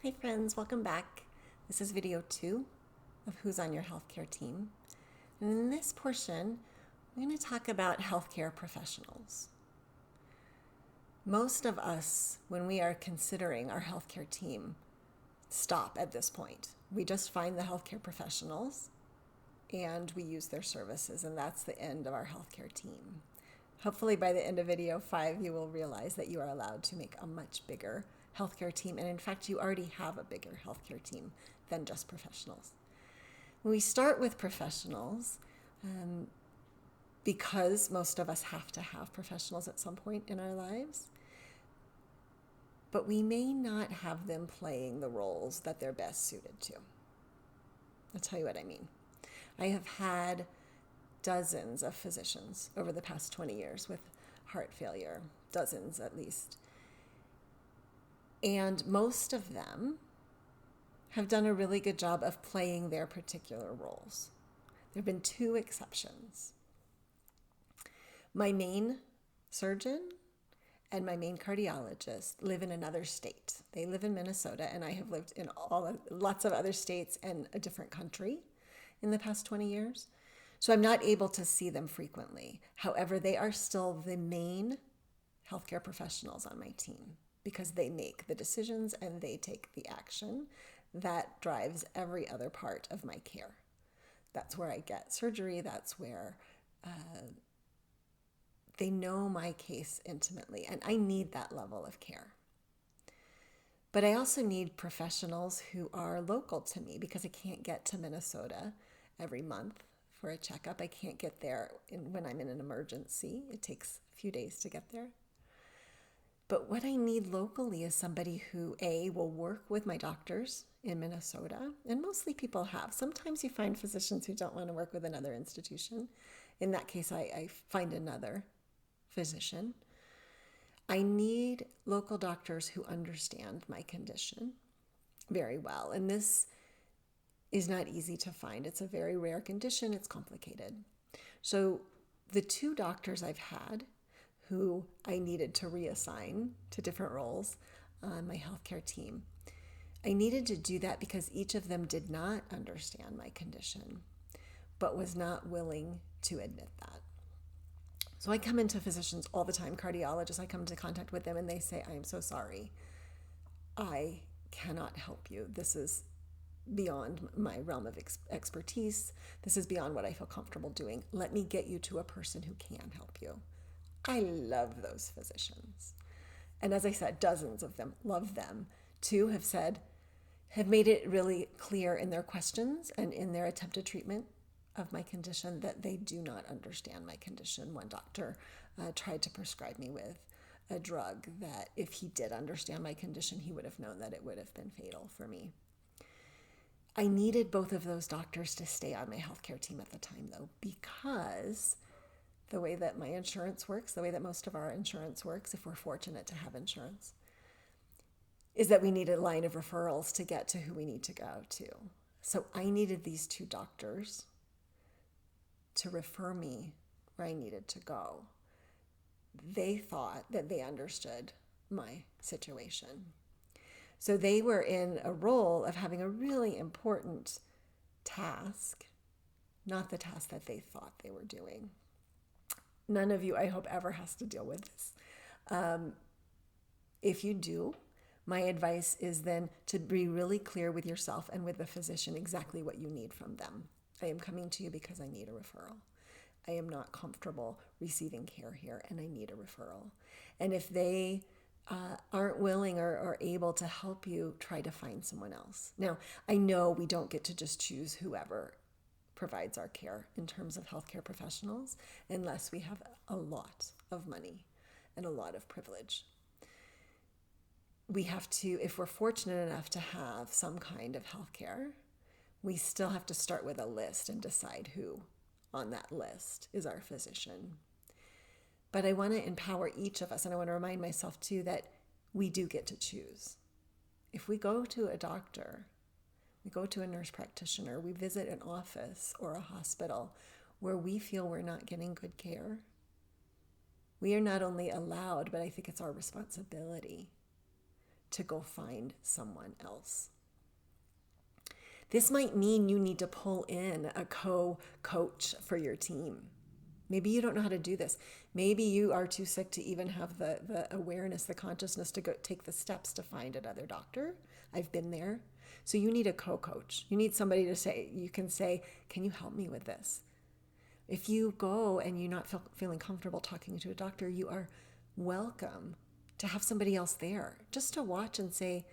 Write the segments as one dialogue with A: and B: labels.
A: Hi friends, welcome back. This is video 2 of Who's on Your Healthcare Team. And in this portion, we're going to talk about healthcare professionals. Most of us, when we are considering our healthcare team, stop at this point. We just find the healthcare professionals and we use their services, and that's the end of our healthcare team. Hopefully by the end of video 5, you will realize that you are allowed to make a much bigger healthcare team. And in fact, you already have a bigger healthcare team than just professionals. When we start with professionals, because most of us have to have professionals at some point in our lives, but we may not have them playing the roles that they're best suited to. I'll tell you what I mean. I have had dozens of physicians over the past 20 years with heart failure, dozens at least. And most of them have done a really good job of playing their particular roles. There have been 2 exceptions. My main surgeon and my main cardiologist live in another state. They live in Minnesota, and I have lived in lots of other states and a different country in the past 20 years. So I'm not able to see them frequently. However, they are still the main healthcare professionals on my team because they make the decisions and they take the action that drives every other part of my care. That's where I get surgery. That's where they know my case intimately, and I need that level of care. But I also need professionals who are local to me because I can't get to Minnesota every month for a checkup. I can't get there when I'm in an emergency. It takes a few days to get there. But what I need locally is somebody who, A, will work with my doctors in Minnesota, and mostly people have. Sometimes you find physicians who don't want to work with another institution. In that case, I find another physician. I need local doctors who understand my condition very well, and this is not easy to find. It's a very rare condition. It's complicated. So the 2 doctors I've had who I needed to reassign to different roles on my healthcare team, I needed to do that because each of them did not understand my condition, but was not willing to admit that. So I come into physicians all the time, cardiologists, I come into contact with them and they say, I am so sorry. I cannot help you. This is beyond my realm of expertise. This is beyond what I feel comfortable doing. Let me get you to a person who can help you. I love those physicians. And as I said, dozens of them, love them. 2 have made it really clear in their questions and in their attempted treatment of my condition that they do not understand my condition. One doctor tried to prescribe me with a drug that if he did understand my condition, he would have known that it would have been fatal for me. I needed both of those doctors to stay on my healthcare team at the time, though, because the way that my insurance works, the way that most of our insurance works, if we're fortunate to have insurance, is that we need a line of referrals to get to who we need to go to. So I needed these 2 doctors to refer me where I needed to go. They thought that they understood my situation. So they were in a role of having a really important task, not the task that they thought they were doing. None of you, I hope, ever has to deal with this. If you do, my advice is then to be really clear with yourself and with the physician exactly what you need from them. I am coming to you because I need a referral. I am not comfortable receiving care here and I need a referral. And if they aren't willing or able to help you, try to find someone else. Now, I know we don't get to just choose whoever provides our care in terms of healthcare professionals unless we have a lot of money and a lot of privilege. We have to, if we're fortunate enough to have some kind of healthcare, we still have to start with a list and decide who on that list is our physician. But I want to empower each of us, and I want to remind myself too that we do get to choose. If we go to a doctor, we go to a nurse practitioner, we visit an office or a hospital where we feel we're not getting good care, we are not only allowed, but I think it's our responsibility to go find someone else. This might mean you need to pull in a co-coach for your team. Maybe you don't know how to do this. Maybe you are too sick to even have the awareness, the consciousness to go take the steps to find another doctor. I've been there. So you need a co-coach. You need somebody to say, you can say, can you help me with this? If you go and you're not feeling comfortable talking to a doctor, you are welcome to have somebody else there just to watch and say,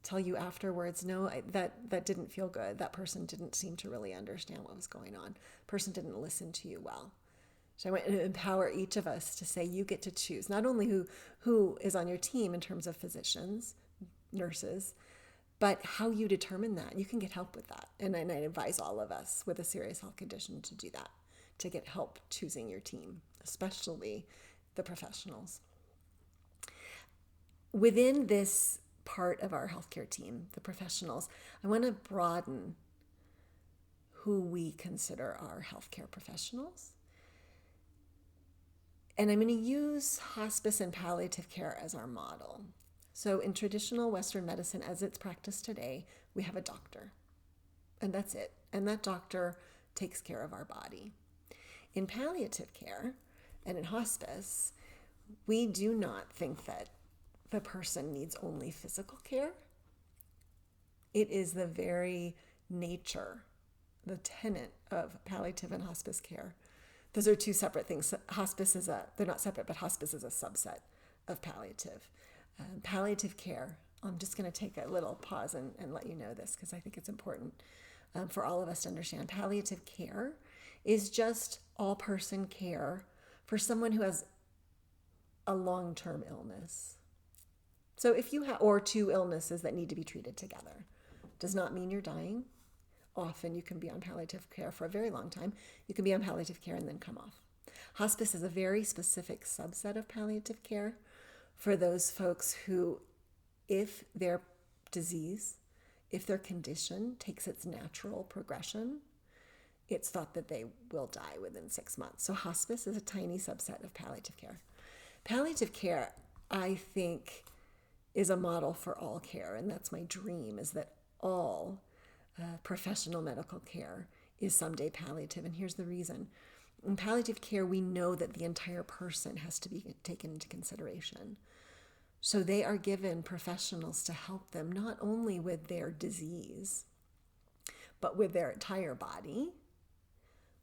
A: tell you afterwards, no, that didn't feel good. That person didn't seem to really understand what was going on. Person didn't listen to you well. So I want to empower each of us to say, you get to choose not only who is on your team in terms of physicians, nurses, but how you determine that. You can get help with that. And I advise all of us with a serious health condition to do that, to get help choosing your team, especially the professionals. Within this part of our healthcare team, the professionals, I want to broaden who we consider our healthcare professionals. And I'm going to use hospice and palliative care as our model. So in traditional Western medicine, as it's practiced today, we have a doctor, and that's it. And that doctor takes care of our body. In palliative care and in hospice, we do not think that the person needs only physical care. It is the very nature, the tenet of palliative and hospice care. Those are two separate things. Hospice is they're not separate, but hospice is a subset of palliative. Palliative care, I'm just going to take a little pause and let you know this because I think it's important for all of us to understand. Palliative care is just all-person care for someone who has a long-term illness. So if you have, or two illnesses that need to be treated together, does not mean you're dying. Often you can be on palliative care for a very long time. You can be on palliative care and then come off. Hospice is a very specific subset of palliative care for those folks who, if their disease, if their condition takes its natural progression, it's thought that they will die within 6 months. So hospice is a tiny subset of palliative care. Palliative care, I think, is a model for all care, and that's my dream, is that all professional medical care is someday palliative. And here's the reason. In palliative care, we know that the entire person has to be taken into consideration. So they are given professionals to help them not only with their disease, but with their entire body,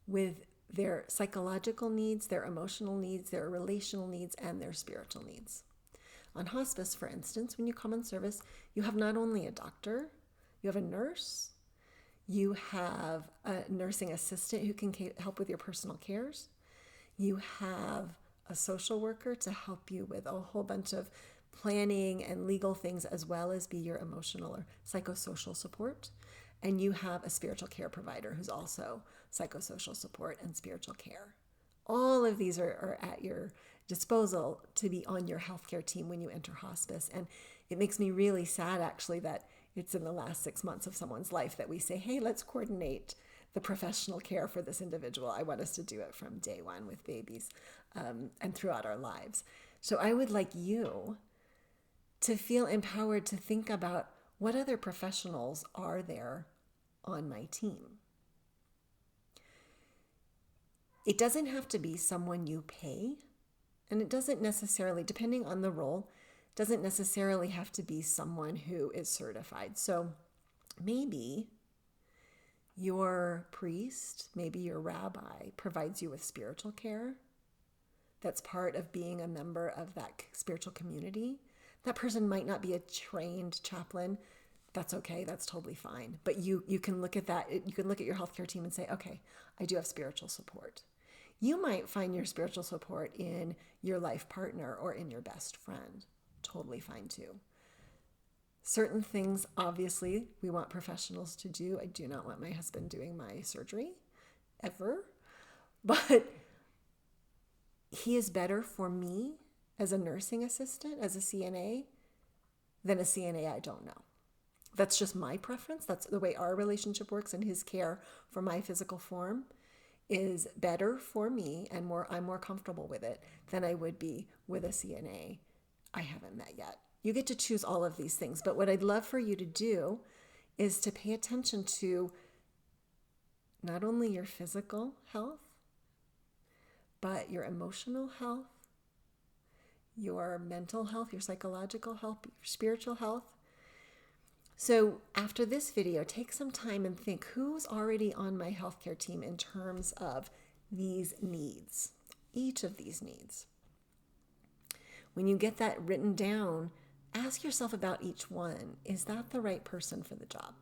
A: with their psychological needs, their emotional needs, their relational needs, and their spiritual needs. On hospice, for instance, when you come on service, you have not only a doctor, you have a nurse, you have a nursing assistant who can help with your personal cares. You have a social worker to help you with a whole bunch of planning and legal things, as well as be your emotional or psychosocial support. And you have a spiritual care provider who's also psychosocial support and spiritual care. All of these are at your disposal to be on your healthcare team when you enter hospice. And it makes me really sad, actually, that it's in the last 6 months of someone's life that we say, hey, let's coordinate the professional care for this individual. I want us to do it from day one with babies and throughout our lives. So I would like you to feel empowered to think about what other professionals are there on my team. It doesn't have to be someone you pay, and it doesn't necessarily, depending on the role, doesn't necessarily have to be someone who is certified. So maybe your priest, maybe your rabbi provides you with spiritual care. That's part of being a member of that spiritual community. That person might not be a trained chaplain. That's okay. That's totally fine. But you can look at that. You can look at your healthcare team and say, okay, I do have spiritual support. You might find your spiritual support in your life partner or in your best friend. Totally fine too. Certain things, obviously, we want professionals to do. I do not want my husband doing my surgery, ever. But he is better for me as a nursing assistant, as a CNA, than a CNA I don't know. That's just my preference. That's the way our relationship works, and his care for my physical form is better for me, and I'm more comfortable with it than I would be with a CNA I haven't met yet. You get to choose all of these things. But what I'd love for you to do is to pay attention to not only your physical health, but your emotional health, your mental health, your psychological health, your spiritual health. So after this video, take some time and think, who's already on my healthcare team in terms of these needs, each of these needs. When you get that written down, ask yourself about each one. Is that the right person for the job?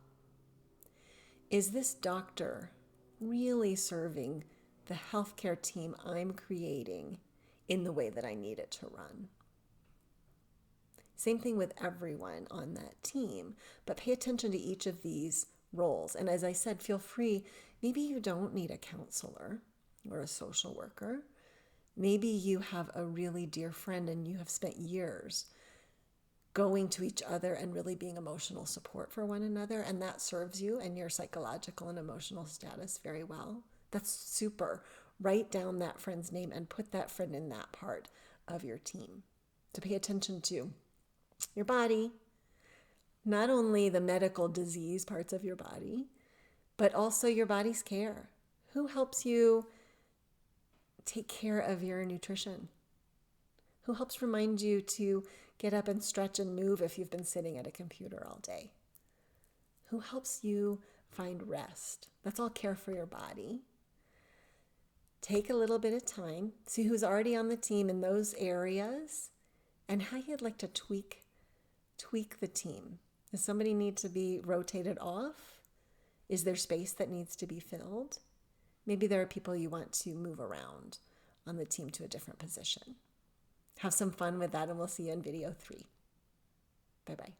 A: Is this doctor really serving the healthcare team I'm creating in the way that I need it to run? Same thing with everyone on that team, but pay attention to each of these roles. And as I said, feel free. Maybe you don't need a counselor or a social worker. Maybe you have a really dear friend and you have spent years going to each other and really being emotional support for one another, and that serves you and your psychological and emotional status very well. That's super. Write down that friend's name and put that friend in that part of your team. To pay attention to your body, not only the medical disease parts of your body, but also your body's care. Who helps you take care of your nutrition? Who helps remind you to get up and stretch and move if you've been sitting at a computer all day? Who helps you find rest? That's all care for your body. Take a little bit of time, see who's already on the team in those areas and how you'd like to tweak the team. Does somebody need to be rotated off? Is there space that needs to be filled? Maybe there are people you want to move around on the team to a different position. Have some fun with that, and we'll see you in video 3. Bye-bye.